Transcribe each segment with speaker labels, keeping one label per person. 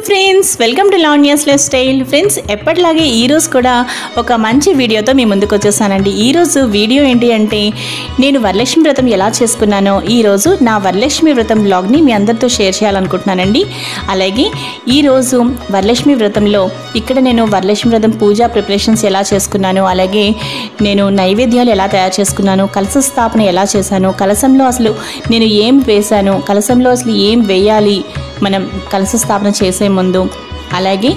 Speaker 1: Friends, welcome to Lavanya's life style. Friends, ఎప్పటిలాగే ఈరోజు కూడా ఒక మంచి వీడియోతో మీ ముందుకు వచ్చేసానండి. ఈరోజు వీడియో ఏంటి అంటే, నేను వరలక్ష్మి వ్రతం ఎలా చేసుకున్నానో ఈరోజు నా వరలక్ష్మి వ్రతం బ్లాగ్ని మీ అందరితో షేర్ చేయాలనుకుంటున్నానండి. అలాగే ఈరోజు వరలక్ష్మి వ్రతంలో ఇక్కడ నేను వరలక్ష్మి వ్రతం పూజా ప్రిపరేషన్స్ ఎలా చేసుకున్నాను, అలాగే నేను నైవేద్యాలు ఎలా తయారు చేసుకున్నాను, కలశ స్థాపన ఎలా చేశాను, కలశంలో అసలు నేను ఏం వేశాను, కలశంలో అసలు ఏం వేయాలి మనం కలశ స్థాపన చేసే ముందు, అలాగే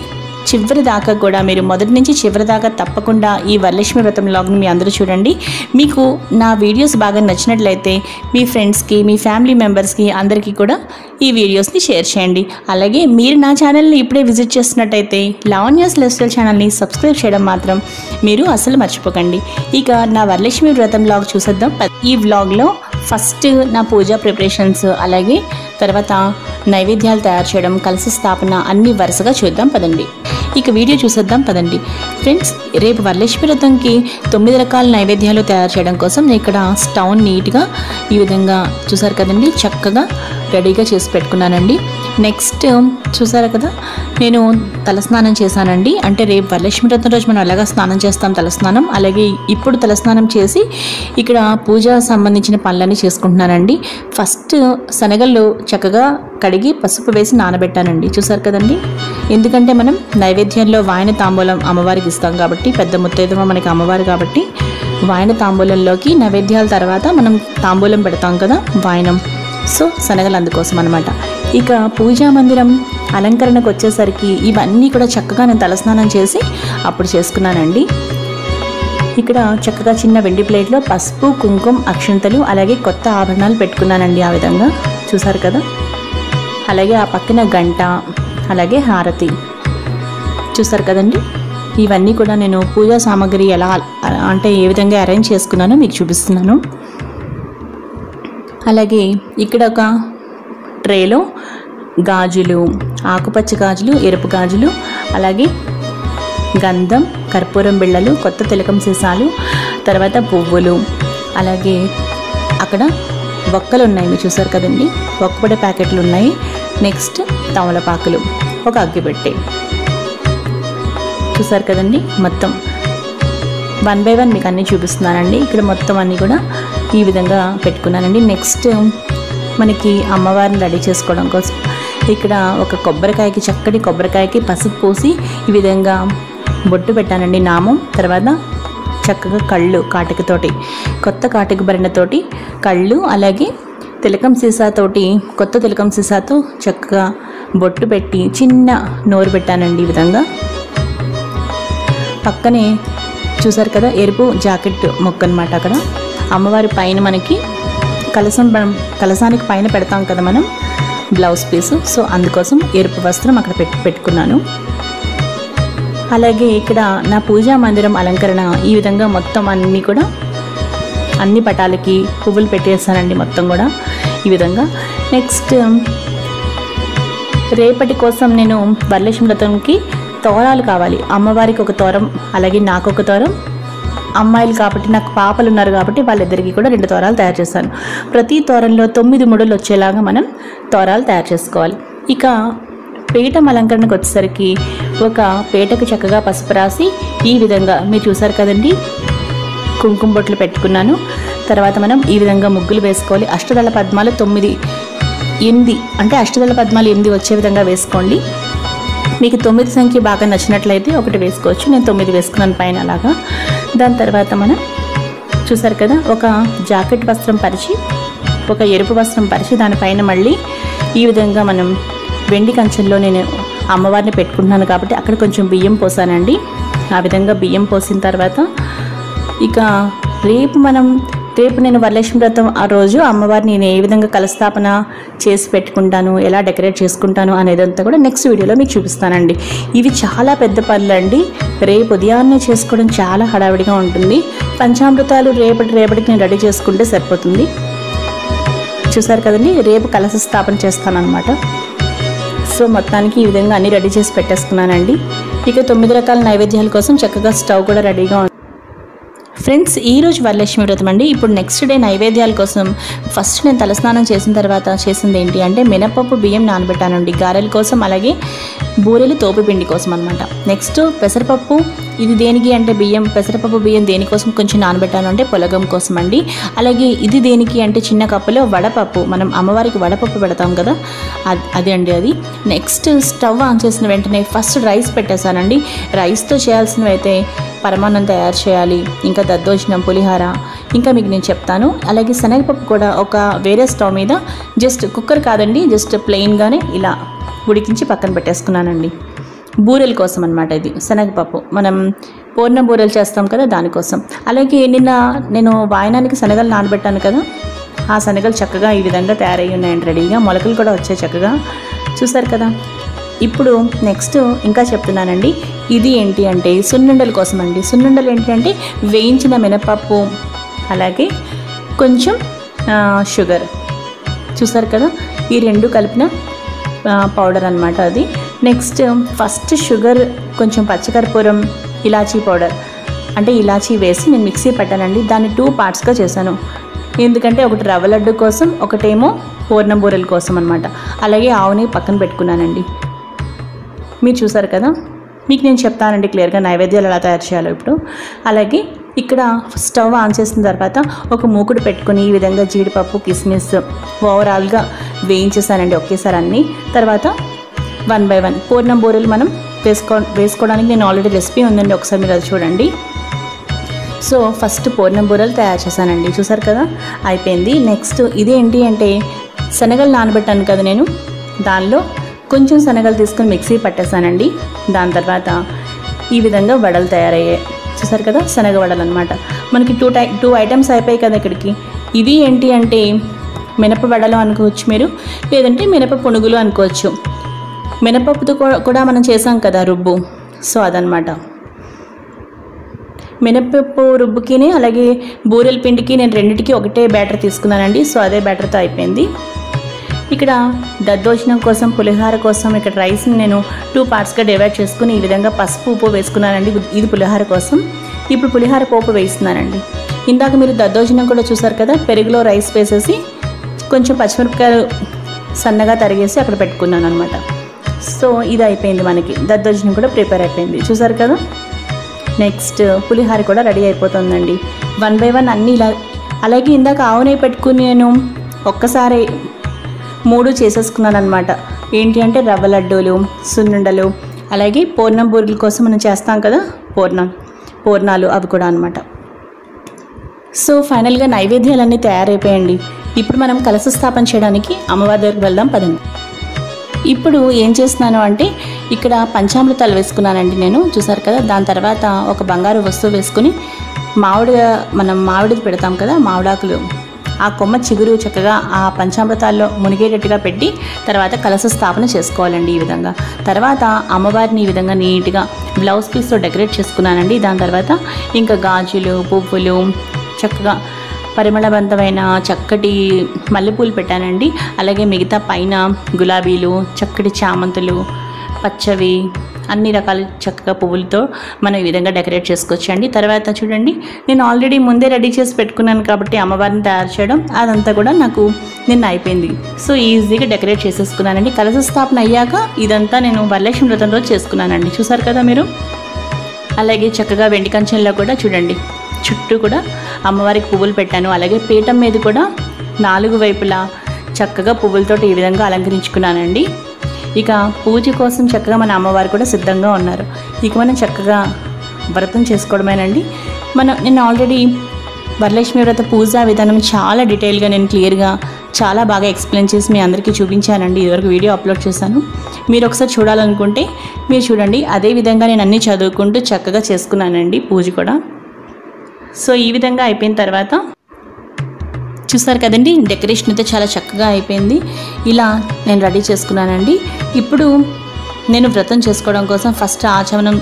Speaker 1: చివరి దాకా కూడా మీరు మొదటి నుంచి చివరి దాకా తప్పకుండా ఈ వరలక్ష్మి వ్రతం వ్లాగ్ని మీ అందరూ చూడండి. మీకు నా వీడియోస్ బాగా నచ్చినట్లయితే మీ ఫ్రెండ్స్కి, మీ ఫ్యామిలీ మెంబర్స్కి అందరికీ కూడా ఈ వీడియోస్ని షేర్ చేయండి. అలాగే మీరు నా ఛానల్ని ఇప్పుడే విజిట్ చేస్తున్నట్టయితే లావణ్యాస్ లైఫ్ స్టైల్ ఛానల్ని సబ్స్క్రైబ్ చేయడం మాత్రం మీరు అసలు మర్చిపోకండి. ఇక నా వరలక్ష్మి వ్రతం వ్లాగ్ చూసేద్దాం. ఈ వ్లాగ్లో ఫస్ట్ నా పూజా ప్రిపరేషన్స్, అలాగే తర్వాత నైవేద్యాలు తయారు చేయడం, కలశ స్థాపన అన్నీ వరుసగా చూద్దాం పదండి. ఇక వీడియో చూసేద్దాం పదండి. ఫ్రెండ్స్, రేపు వరలక్ష్మి వ్రతంకి 9 రకాల నైవేద్యాలు తయారు చేయడం కోసం నేను ఇక్కడ స్టవ్ నీట్గా ఈ విధంగా చూసారు కదండి, చక్కగా రెడీగా చేసి పెట్టుకున్నానండి. నెక్స్ట్ చూసారు కదా, నేను తలస్నానం చేశానండి. అంటే రేపు వరలక్ష్మి వ్రతం రోజు మనం అలాగా స్నానం చేస్తాం, తలస్నానం. అలాగే ఇప్పుడు తలస్నానం చేసి ఇక్కడ పూజ సంబంధించిన పనులన్నీ చేసుకుంటున్నానండి. ఫస్ట్ శనగలు చక్కగా కడిగి పసుపు వేసి నానబెట్టానండి. చూసారు కదండి, ఎందుకంటే మనం నైవేద్యంలో వాయన తాంబూలం అమ్మవారికి ఇస్తాం కాబట్టి, పెద్ద ముత్తైదువ మనకి అమ్మవారు కాబట్టి వాయన తాంబూలంలోకి నైవేద్యాల తర్వాత మనం తాంబూలం పెడతాం కదా, వాయనం. సో శనగలు అందుకోసం అనమాట. ఇక పూజా మందిరం అలంకరణకు వచ్చేసరికి ఇవన్నీ కూడా చక్కగా నేను తలస్నానం చేసి అప్పుడు చేసుకున్నానండి. ఇక్కడ చక్కగా చిన్న వెండి ప్లేట్లో పసుపు, కుంకుమ, అక్షంతలు, అలాగే కొత్త ఆభరణాలు పెట్టుకున్నానండి. ఆ విధంగా చూసారు కదా. అలాగే ఆ పక్కన గంట, అలాగే హారతి చూసారు కదండి. ఇవన్నీ కూడా నేను పూజా సామాగ్రి ఎలా అంటే ఏ విధంగా అరేంజ్ చేసుకున్నానో మీకు చూపిస్తున్నాను. అలాగే ఇక్కడ ఒక ట్రేలో గాజులు, ఆకుపచ్చ గాజులు, ఎరుపు గాజులు, అలాగే గంధం, కర్పూరం బిళ్ళలు, కొత్త తిలకం సీసాలు, తర్వాత పువ్వులు, అలాగే అక్కడ ఒక్కలు ఉన్నాయి మీరు చూసారు కదండి, ఒక్కపొడి ప్యాకెట్లు ఉన్నాయి. నెక్స్ట్ తమలపాకులు, ఒక అగ్గిపెట్టె చూసారు కదండి. మొత్తం 1 by 1 మీకు అన్నీ చూపిస్తున్నానండి. ఇక్కడ మొత్తం అన్నీ కూడా ఈ విధంగా పెట్టుకున్నానండి. నెక్స్ట్ మనకి అమ్మవారిని రెడీ చేసుకోవడం కోసం ఇక్కడ ఒక కొబ్బరికాయకి, చక్కటి కొబ్బరికాయకి పసుపు పోసి ఈ విధంగా బొట్టు పెట్టానండి, నామం. తర్వాత చక్కగా కళ్ళు కాటికతోటి, కొత్త కాటిక భరణతోటి కళ్ళు, అలాగే తిలకం సీసాతోటి, కొత్త తిలకం సీసాతో చక్కగా బొట్టు పెట్టి చిన్న నోరు పెట్టానండి. ఈ విధంగా పక్కనే చూసారు కదా ఎరుపు జాకెట్ మొక్క అనమాట. అక్కడ అమ్మవారి పైన మనకి కలశానికి పైన పెడతాం కదా మనం బ్లౌజ్ పీసు, సో అందుకోసం ఎరుపు వస్త్రం అక్కడ పెట్టుకున్నాను. అలాగే ఇక్కడ నా పూజా మందిరం అలంకరణ ఈ విధంగా మొత్తం అన్నీ కూడా అన్ని పటాలకి పువ్వులు పెట్టేస్తానండి మొత్తం కూడా ఈ విధంగా. నెక్స్ట్ రేపటి కోసం నేను వరలక్ష్మి వ్రతంకి తోరాలు కావాలి. అమ్మవారికి ఒక తోరం, అలాగే నాకు ఒక తోరం. అమ్మాయిలు కాబట్టి, నాకు పాపలు ఉన్నారు కాబట్టి వాళ్ళిద్దరికీ కూడా 2 తోరాలు తయారు చేస్తాను. ప్రతి తోరంలో 9 ముడులు వచ్చేలాగా మనం తోరాలు తయారు చేసుకోవాలి. ఇక పీఠం అలంకరణకు వచ్చేసరికి ఒక పీటకు చక్కగా పసుపు రాసి ఈ విధంగా మీరు చూసారు కదండి, కుంకుమ బొట్లు పెట్టుకున్నాను. తర్వాత మనం ఈ విధంగా ముగ్గులు వేసుకోవాలి. అష్టదళ పద్మాలు 8 అంటే అష్టదళ పద్మాలు 8 వచ్చే విధంగా వేసుకోండి. మీకు 9 సంఖ్య బాగా నచ్చినట్లయితే 1 వేసుకోవచ్చు. నేను 9 వేసుకున్నాను పైన అలాగా. దాని తర్వాత మనం చూసారు కదా ఒక జాకెట్ వస్త్రం పరిచి, ఒక ఎరుపు వస్త్రం పరిచి దానిపైన మళ్ళీ ఈ విధంగా మనం వెండి కంచెల్లో నేను అమ్మవారిని పెట్టుకుంటున్నాను కాబట్టి అక్కడ కొంచెం బియ్యం పోసానండి. ఆ విధంగా బియ్యం పోసిన తర్వాత ఇక రేపు నేను వరలక్ష్మి వ్రతం ఆ రోజు అమ్మవారిని నేను ఏ విధంగా కలస్థాపన చేసి పెట్టుకుంటాను, ఎలా డెకరేట్ చేసుకుంటాను అనేదంతా కూడా నెక్స్ట్ వీడియోలో మీకు చూపిస్తానండి. ఇవి చాలా పెద్ద పనులు అండి. రేపు ఉదయాన్నే చేసుకోవడం చాలా హడావిడిగా ఉంటుంది. పంచామృతాలు రేపటికి నేను రెడీ చేసుకుంటే సరిపోతుంది. చూసారు కదండి, రేపు కలశ స్థాపన చేస్తానన్నమాట. సో మొత్తానికి ఈ విధంగా అన్నీ రెడీ చేసి పెట్టేసుకున్నానండి. ఇక 9 రకాల నైవేద్యాల కోసం చక్కగా స్టవ్ కూడా రెడీగా ఉంది. ఫ్రెండ్స్, ఈరోజు వరలక్ష్మి వ్రతం అండి. ఇప్పుడు నెక్స్ట్ డే నైవేద్యాల కోసం ఫస్ట్ నేను తలస్నానం చేసిన తర్వాత చేసింది ఏంటి అంటే మినపప్పు బియ్యం నానబెట్టానండి గారెల కోసం. అలాగే బూరెలు తోపు పిండి కోసం అనమాట. నెక్స్ట్ పెసరపప్పు, ఇది దేనికి అంటే బియ్యం, పెసరపప్పు బియ్యం దేనికోసం కొంచెం నానబెట్టాను అంటే పులగం కోసం అండి. అలాగే ఇది దేనికి అంటే చిన్న కప్పులో వడపప్పు, మనం అమ్మవారికి వడపప్పు పెడతాం కదా, అది అండి అది. నెక్స్ట్ స్టవ్ ఆన్ చేసిన వెంటనే ఫస్ట్ రైస్ పెట్టేశానండి. రైస్తో చేయాల్సినవి అయితే పరమాన్నం తయారు చేయాలి, ఇంకా దద్దోజనం, పులిహార, ఇంకా మీకు నేను చెప్తాను. అలాగే శనగపప్పు కూడా ఒక వేరే స్టవ్ మీద, జస్ట్ కుక్కర్ కాదండి, జస్ట్ ప్లెయిన్గానే ఇలా ఉడికించి పక్కన పెట్టేసుకున్నానండి. బూరెల కోసం అనమాట ఇది శనగపప్పు, మనం పూర్ణ బూరెలు చేస్తాం కదా దానికోసం. అలాగే నిన్న నేను వాయనానికి శనగలు నానబెట్టాను కదా, ఆ శనగలు చక్కగా ఈ విధంగా తయారయ్యి ఉన్నాయండి రెడీగా, మొలకలు కూడా వచ్చాయి చక్కగా, చూసారు కదా. ఇప్పుడు నెక్స్ట్ ఇంకా చెప్తున్నానండి. ఇది ఏంటి అంటే సున్నుండల కోసం అండి. సున్నుండలు ఏంటి అంటే వేయించిన మినపప్పు, అలాగే కొంచెం షుగర్, చూసారు కదా, ఈ రెండు కలిపిన పౌడర్ అనమాట అది. నెక్స్ట్ ఫస్ట్ షుగర్, కొంచెం పచ్చకర్పూరం, ఇలాచీ పౌడర్ అంటే ఇలాచీ వేసి నేను మిక్సీ పెట్టానండి. దాన్ని 2 పార్ట్స్గా చేశాను. ఎందుకంటే ఒకటి రవ్వ లడ్డు కోసం, ఒకటేమో పూర్ణం బూరెల కోసం అనమాట. అలాగే ఆవుని పక్కన పెట్టుకున్నానండి. మీరు చూసారు కదా, మీకు నేను చెప్తానండి క్లియర్గా నైవేద్యాలు ఎలా తయారు చేయాలో ఇప్పుడు. అలాగే ఇక్కడ స్టవ్ ఆన్ చేసిన తర్వాత ఒక మూకుడు పెట్టుకుని ఈ విధంగా జీడిపప్పు, కిస్మిస్ ఓవరాల్గా వేయించేసానండి ఒకేసారి అన్నీ. తర్వాత 1 by 1 పూర్ణం బూరెలు మనం వేసుకోవడానికి నేను ఆల్రెడీ రెసిపీ ఉందండి, ఒకసారి మీరు అది చూడండి. సో ఫస్ట్ పూర్ణం బూరెలు తయారు చేశానండి, చూసారు కదా, అయిపోయింది. నెక్స్ట్ ఇదేంటి అంటే శనగలు నానబెట్టాను కదా నేను, దానిలో కొంచెం శనగలు తీసుకుని మిక్సీ పట్టేశానండి. దాని తర్వాత ఈ విధంగా వడలు తయారయ్యాయి, చూసారు కదా, శనగ వడలు అనమాట. మనకి 2 ఐటమ్స్ అయిపోయాయి కదా ఇక్కడికి. ఇది ఏంటి అంటే మినప వడలు అనుకోవచ్చు మీరు, లేదంటే మినప పునుగులు అనుకోవచ్చు. మినపప్పుతో కూడా మనం చేసాం కదా రుబ్బు, సో అదనమాట. మినపప్పు రుబ్బుకిని అలాగే బూరెల పిండికి నేను రెండింటికి ఒకటే బ్యాటర్ తీసుకున్నానండి. సో అదే బ్యాటర్తో అయిపోయింది. ఇక్కడ దద్దోజనం కోసం, పులిహార కోసం ఇక్కడ రైస్ని నేను 2 పార్ట్స్గా డివైడ్ చేసుకుని ఈ విధంగా పసుపు, ఉప్పు వేసుకున్నానండి. ఇది పులిహార కోసం. ఇప్పుడు పులిహార పోపు వేస్తున్నానండి. ఇందాక మీరు దద్దోజనం కూడా చూసారు కదా, పెరుగులో రైస్ వేసేసి కొంచెం పచ్చిమిరపకాయలు సన్నగా తరిగేసి అక్కడ పెట్టుకున్నాను అనమాట. సో ఇది అయిపోయింది, మనకి దద్దోజనం కూడా ప్రిపేర్ అయిపోయింది, చూసారు కదా. నెక్స్ట్ పులిహార కూడా రెడీ అయిపోతుందండి. 1 by 1 అన్నీ ఇలా. అలాగే ఇందాక ఆవు నెయ్యి పెట్టుకుని నేను ఒక్కసారి 3 చేసేసుకున్నాను అనమాట. ఏంటి అంటే రవ్వ లడ్డూలు, సున్నుండలు, అలాగే పూర్ణం బూరెల కోసం మనం చేస్తాం కదా పూర్ణాలు, అవి కూడా అనమాట. సో ఫైనల్గా నైవేద్యాలన్నీ తయారైపోయండి. ఇప్పుడు మనం కలశ స్థాపన చేయడానికి అమ్మవారి దగ్గరికి వెళ్దాం పదండి. ఇప్పుడు ఏం చేస్తున్నాను అంటే ఇక్కడ పంచామృతాలు వేసుకున్నానండి నేను, చూసారు కదా. దాని తర్వాత ఒక బంగారు వస్తువు వేసుకుని మనం మామిడిది పెడతాం కదా, మామిడాకులు, ఆ కొమ్మ చిగురు చక్కగా ఆ పంచామృతాల్లో మునిగేటట్టుగా పెట్టి తర్వాత కలశ స్థాపన చేసుకోవాలండి ఈ విధంగా. తర్వాత అమ్మవారిని ఈ విధంగా నీట్గా బ్లౌజ్ పీస్తో డెకరేట్ చేసుకున్నానండి. దాని తర్వాత ఇంకా గాజులు, పువ్వులు, చక్కగా పరిమళవంతమైన చక్కటి మల్లెపూలు పెట్టానండి. అలాగే మిగతా పైన గులాబీలు, చక్కటి చామంతులు, పచ్చవి, అన్ని రకాల చక్కగా పువ్వులతో మనం ఈ విధంగా డెకరేట్ చేసుకోవచ్చండి. తర్వాత చూడండి, నేను ఆల్రెడీ ముందే రెడీ చేసి పెట్టుకున్నాను కాబట్టి అమ్మవారిని తయారు చేయడం అదంతా కూడా నాకు నిన్న అయిపోయింది. సో ఈజీగా డెకరేట్ చేసేసుకున్నానండి. కలశ స్థాపన అయ్యాక ఇదంతా నేను వరలక్ష్మి వ్రతం రోజు చేసుకున్నానండి, చూసారు కదా మీరు. అలాగే చక్కగా వెండి కంచెంలో కూడా చూడండి చుట్టూ కూడా అమ్మవారికి పువ్వులు పెట్టాను. అలాగే పీఠం మీద కూడా 4 వైపులా చక్కగా పువ్వులతో ఈ విధంగా అలంకరించుకున్నానండి. ఇక పూజ కోసం చక్కగా మన అమ్మవారు కూడా సిద్ధంగా ఉన్నారు. ఇక మనం చక్కగా వ్రతం చేసుకోవడమేనండి. నేను ఆల్రెడీ వరలక్ష్మి వ్రత పూజా విధానం చాలా డీటెయిల్గా నేను క్లియర్గా చాలా బాగా ఎక్స్ప్లెయిన్ చేసి మీ అందరికీ చూపించానండి. ఇదివరకు వీడియో అప్లోడ్ చేశాను, మీరు ఒకసారి చూడాలనుకుంటే మీరు చూడండి. అదేవిధంగా నేను అన్నీ చదువుకుంటూ చక్కగా చేసుకున్నానండి పూజ కూడా. సో ఈ విధంగా అయిపోయిన తర్వాత చూసారు కదండి, డెకరేషన్ అయితే చాలా చక్కగా అయిపోయింది. ఇలా నేను రెడీ చేసుకున్నానండి. ఇప్పుడు నేను వ్రతం చేసుకోవడం కోసం ఫస్ట్ ఆచమనం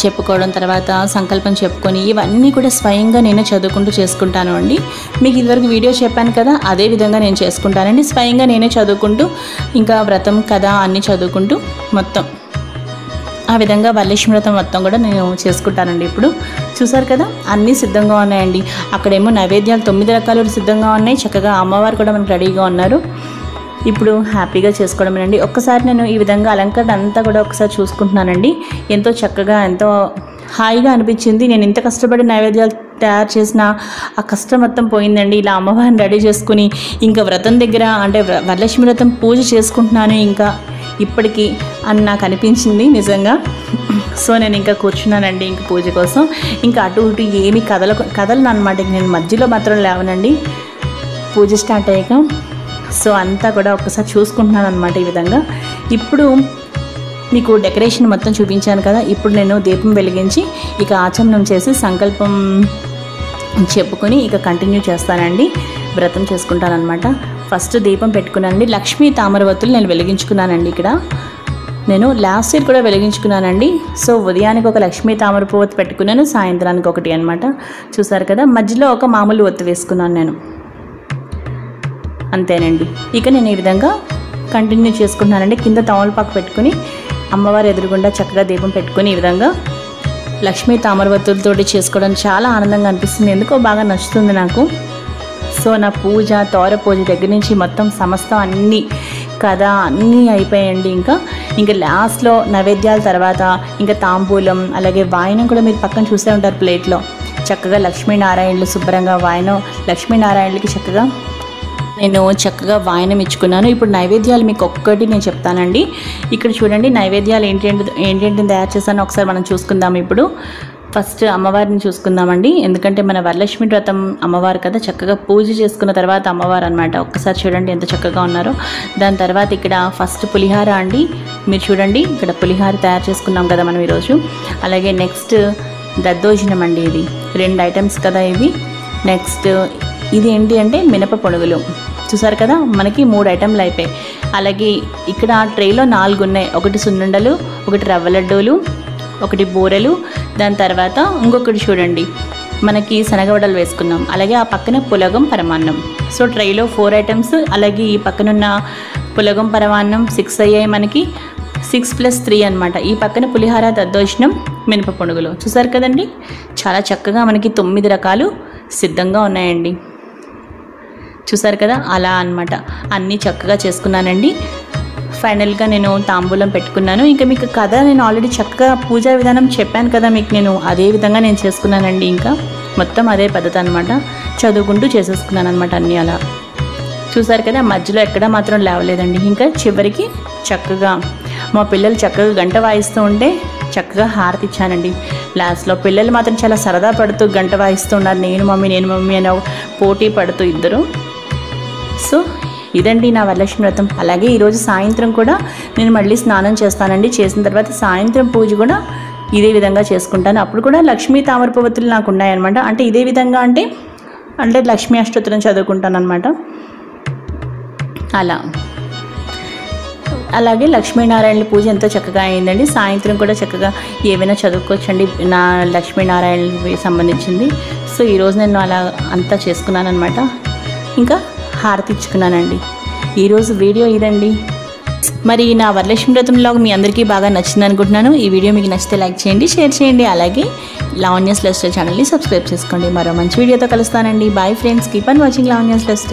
Speaker 1: చెప్పుకోవడం, తర్వాత సంకల్పం చెప్పుకొని ఇవన్నీ కూడా స్వయంగా నేనే చదువుకుంటూ చేసుకుంటాను అండి. మీకు ఇదివరకు వీడియో చెప్పాను కదా, అదే విధంగా నేను చేసుకుంటానండి. స్వయంగా నేనే చదువుకుంటూ ఇంకా వ్రతం కదా అన్నీ చదువుకుంటూ మొత్తం ఆ విధంగా వరలక్ష్మి వ్రతం మొత్తం కూడా నేను చేసుకుంటానండి. ఇప్పుడు చూసారు కదా, అన్నీ సిద్ధంగా ఉన్నాయండి. అక్కడేమో నైవేద్యాలు 9 రకాలు సిద్ధంగా ఉన్నాయి. చక్కగా అమ్మవారు కూడా మనకు రెడీగా ఉన్నారు. ఇప్పుడు హ్యాపీగా చేసుకోవడమేనండి. ఒక్కసారి నేను ఈ విధంగా అలంకరణ అంతా కూడా ఒకసారి చూసుకుంటున్నానండి. ఎంతో చక్కగా ఎంతో హాయిగా అనిపించింది. నేను ఇంత కష్టపడి నైవేద్యాలు తయారు చేసిన ఆ కష్టం మొత్తం పోయిందండి. ఇలా అమ్మవారిని రెడీ చేసుకుని ఇంకా వ్రతం దగ్గర అంటే వరలక్ష్మి వ్రతం పూజ చేసుకుంటున్నాను ఇంకా ఇప్పటికీ అని నాకు అనిపించింది నిజంగా. సో నేను ఇంకా కూర్చున్నానండి ఇంక పూజ కోసం. ఇంకా అటు ఇటు ఏమీ కదలను అనమాట. నేను మధ్యలో మాత్రం లేవనండి పూజ స్టార్ట్ అయ్యాక. సో అంతా కూడా ఒక్కసారి చూసుకుంటున్నాను అనమాట ఈ విధంగా. ఇప్పుడు మీకు డెకరేషన్ మొత్తం చూపించాను కదా. ఇప్పుడు నేను దీపం వెలిగించి ఇక ఆచమనం చేసి సంకల్పం చెప్పుకొని ఇక కంటిన్యూ చేస్తానండి. వ్రతం చేసుకుంటానమాట. ఫస్ట్ దీపం పెట్టుకున్నానండి. లక్ష్మీ తామరవత్తులు నేను వెలిగించుకున్నానండి. ఇక్కడ నేను లాస్ట్ ఇయర్ కూడా వెలిగించుకున్నానండి. సో ఉదయానికి ఒక లక్ష్మీ తామర పువ్వు పెట్టుకున్నాను, సాయంత్రానికి ఒకటి అనమాట. చూసారు కదా, మధ్యలో ఒక మామూలు ఒత్తి వేసుకున్నాను నేను, అంతేనండి. ఇక నేను ఈ విధంగా కంటిన్యూ చేసుకుంటున్నానండి. కింద తమలపాకు పెట్టుకుని అమ్మవారి ఎదురుగుండా చక్కగా దీపం పెట్టుకుని ఈ విధంగా లక్ష్మీ తామరవత్తులతోటి చేసుకోవడం చాలా ఆనందంగా అనిపిస్తుంది. ఎందుకో బాగా నచ్చుతుంది నాకు. సో నా పూజ తోర పూజ దగ్గర నుంచి మొత్తం సమస్తం అన్నీ అయిపోయాయండి. ఇంకా లాస్ట్లో నైవేద్యాల తర్వాత ఇంకా తాంబూలం అలాగే వాయనం కూడా మీరు పక్కన చూసే ఉంటారు ప్లేట్లో. చక్కగా లక్ష్మీనారాయణలు శుభ్రంగా వాయనం లక్ష్మీనారాయణలకి చక్కగా వాయనం ఇచ్చుకున్నాను. ఇప్పుడు నైవేద్యాలు మీకు ఒక్కటి నేను చెప్తానండి. ఇక్కడ చూడండి నైవేద్యాలు ఏంటేంటి తయారు చేశానో ఒకసారి మనం చూసుకుందాం. ఇప్పుడు ఫస్ట్ అమ్మవారిని చూసుకుందామండి. ఎందుకంటే మన వరలక్ష్మి వ్రతం అమ్మవారు కదా, చక్కగా పూజ చేసుకున్న తర్వాత అమ్మవారు అనమాట. ఒక్కసారి చూడండి ఎంత చక్కగా ఉన్నారో. దాని తర్వాత ఇక్కడ ఫస్ట్ పులిహార అండి. మీరు చూడండి ఇక్కడ పులిహార తయారు చేసుకున్నాం కదా మనం ఈరోజు. అలాగే నెక్స్ట్ దద్దోజనం అండి. ఇది 2 ఐటమ్స్ కదా ఇవి. నెక్స్ట్ ఇది ఏంటి అంటే మినప పొనుగులు. చూసారు కదా, మనకి 3 ఐటెంలు అయిపోయాయి. అలాగే ఇక్కడ ట్రేలో 4 ఉన్నాయి. ఒకటి సున్నుండలు, ఒకటి రవ్వ లడ్డూలు, ఒకటి బూరెలు, దాని తర్వాత ఇంకొకటి చూడండి మనకి శనగవడలు వేసుకున్నాం. అలాగే ఆ పక్కన పులగం పరమాన్నం. సో ట్రైలో 4 ఐటమ్స్. అలాగే ఈ పక్కనున్న పులగం పరమాన్నం 6 అయ్యాయి మనకి. 6 + 3 అనమాట. ఈ పక్కన పులిహార దద్దోజనం మినప పొనుగులు. చూసారు కదండి, చాలా చక్కగా మనకి 9 రకాలు సిద్ధంగా ఉన్నాయండి. చూసారు కదా, అలా అనమాట అన్నీ చక్కగా చేసుకున్నానండి. ఫైనల్గా నేను తాంబూలం పెట్టుకున్నాను. ఇంకా మీకు కథ నేను ఆల్రెడీ చక్కగా పూజా విధానం చెప్పాను కదా మీకు. నేను అదే విధంగా నేను చేసుకున్నానండి. ఇంకా మొత్తం అదే పద్ధతి అనమాట. చదువుకుంటూ చేసేసుకున్నాను అనమాట అన్నీ అలా. చూసారు కదా, మధ్యలో ఎక్కడ మాత్రం లేవలేదండి. ఇంకా చివరికి చక్కగా మా పిల్లలు చక్కగా గంట వాయిస్తూ ఉంటే చక్కగా హారతి ఇచ్చానండి. లాస్ట్లో పిల్లలు మాత్రం చాలా సరదా పడుతూ గంట వాయిస్తూ ఉన్నారు. నేను మమ్మీ అని పోటీ పడుతూ ఇద్దరు. సో ఇదండి నా వరలక్ష్మి వ్రతం. అలాగే ఈరోజు సాయంత్రం కూడా నేను మళ్ళీ స్నానం చేస్తానండి. చేసిన తర్వాత సాయంత్రం పూజ కూడా ఇదే విధంగా చేసుకుంటాను. అప్పుడు కూడా లక్ష్మీ తామరపువత్తులు నాకు ఉన్నాయన్నమాట. అంటే ఇదే విధంగా అంటే లక్ష్మీ అష్టోత్తరం చదువుకుంటాను అనమాట అలా. అలాగే లక్ష్మీనారాయణల పూజ ఎంతో చక్కగా అయిందండి. సాయంత్రం కూడా చక్కగా ఏవైనా చదువుకోవచ్చండి నా లక్ష్మీనారాయణకి సంబంధించింది. సో ఈరోజు నేను అలా అంతా చేసుకున్నాను అనమాట. ఇంకా హారతి ఇచ్చుకున్నానండి. ఈరోజు వీడియో ఇదండి. మరి నా వరలక్ష్మి వ్రతంలో మీ అందరికీ బాగా నచ్చింది అనుకుంటున్నాను. ఈ వీడియో మీకు నచ్చితే లైక్ చేయండి, షేర్ చేయండి. అలాగే లావణ్యాస్ లైఫ్ స్టైల్ ఛానల్ని సబ్స్క్రైబ్ చేసుకోండి. మరో మంచి వీడియోతో కలుస్తానండి. Bye friends, keep on watching Lavanya's life style.